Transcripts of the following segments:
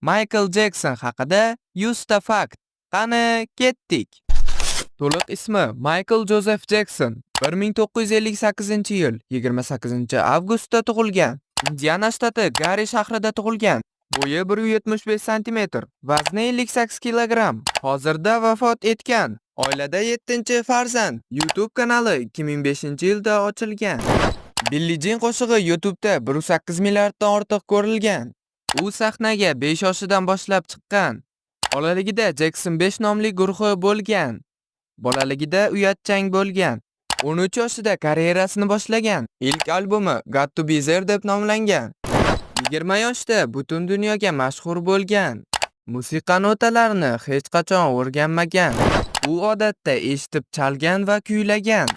Michael Jackson haqida 100 ta fakt. Qani, ketdik. To'liq ismi Michael Joseph Jackson. 1958-yil 28-avgustda tug'ilgan. Indiana shtati Gari shahrida tug'ilgan. Bo'yi 175 sm, vazni 58 kg. Hozirda vafot etgan. Oilada 7-farzand. YouTube kanali 2005-yilda ochilgan. Billie Jean qo'shig'i YouTube'da 108 milliarddan ortiq ko'rilgan. U sahnaga 5 yoshidan boshlab chiqqan. Bolaligida Jackson 5 nomli guruhi bo'lgan. Bolaligida uyatchang bo'lgan. 13 yoshida karyerasini boshlagan. Ilk albumi Got to Be There deb nomlangan. 20 yoshda butun dunyoga mashhur bo'lgan. Musiqa notalarini hech qachon o'rganmagan. U odatda eshitib chalgan va kuylagan.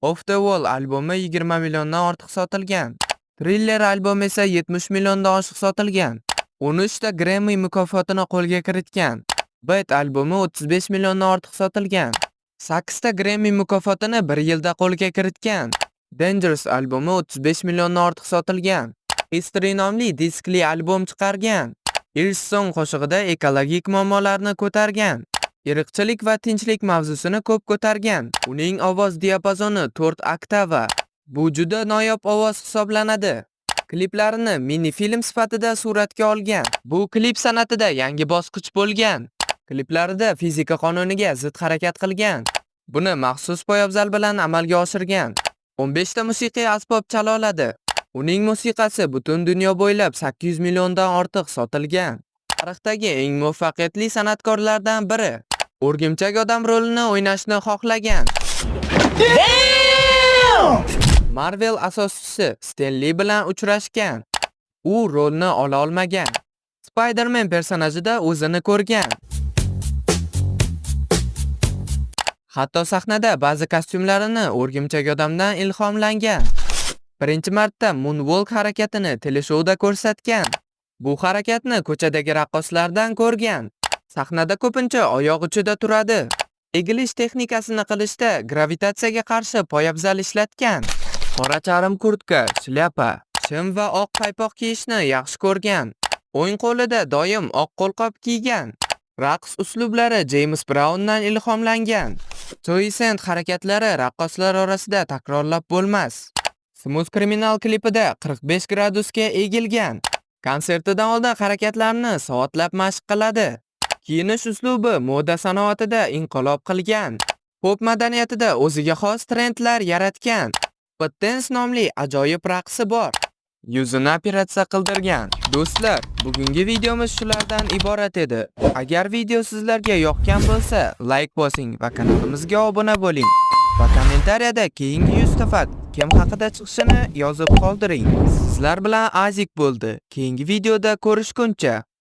Off the Wall albumi 20 milliondan ortiq sotilgan. Thriller albumi esa 70 milliondan oshiq sotilgan. 13 ta Grammy mukofotini qo'lga kiritgan. Bad albumi 35 milliondan ortiq sotilgan. 8 ta Grammy mukofotini 1 yilda qo'lga kiritgan. Dangerous albumi 35 milliondan ortiq sotilgan. History nomli diskli albom chiqargan. Hillsong qo'shig'ida ekologik muammolarni ko'targan. Irqchilik va tinchlik mavzusini ko'p ko'targan. Uning ovoz diapazoni 4 oktava. Bu juda noyob ovoz hisoblanadi. Kliplarini mini film sifatida suratga olgan. Bu klip san'atida yangi bosqich bo'lgan. Kliplarida fizika qonuniga zid harakat qilgan. Buni maxsus poyabzal bilan amalga oshirgan. 15 ta musiqiy asbob chala oladi. Uning musiqasi butun dunyo bo'ylab 800 milliondan ortiq sotilgan. Tarixdagi eng muvaffaqiyatli san'atkorlardan biri. O'rgimchak odam rolini o'ynashni xohlagan. Marvel asoschisi Stan Lee bilan uchrashgan. U rolni ola olmagan. Spider-Man personajida o'zini ko'rgan. Hatto sahnada ba'zi kostyumlarini o'rgimchak odamdan ilhomlangan. Birinchi marta moonwalk harakatini teleshouda ko'rsatgan. Bu harakatni ko'chadagi raqqoslardan ko'rgan. Sahnada ko'pincha oyoq uchida turadi. Egilish texnikasini qilishda gravitatsiyaga qarshi poyabzal ishlatgan. Qora charm kurtka, shlyapa, shim va oq paypoq kiyishni yaxshi ko'rgan. O'ng qo'lida doim oq qo'lqop kiygan. Raqs uslublari James Browndan ilhomlangan. Joy Sand harakatlari raqqoslar orasida takrorlab bo'lmas. Smooth Criminal klipida 45 gradusga egilgan. Konsertidan oldin harakatlarni soatlab mashq qiladi. Kiyinish uslubi moda sanoatida inqilob qilgan. Pop madaniyatida o'ziga xos trendlar yaratgan. Pop dance nomli ajoyib raqsi bor. Yuzini operatsiya qildirgan. Do'stlar, bugungi videomiz shulardan iborat edi. Agar video sizlarga yoqqan bo'lsa, like bosing va kanalimizga obuna bo'ling. Va kommentariyada keyingi 100 ta fakt kim haqida chiqishini yozib qoldiring. Sizlar bilan Azik bo'ldi. Keyingi videoda ko'rishguncha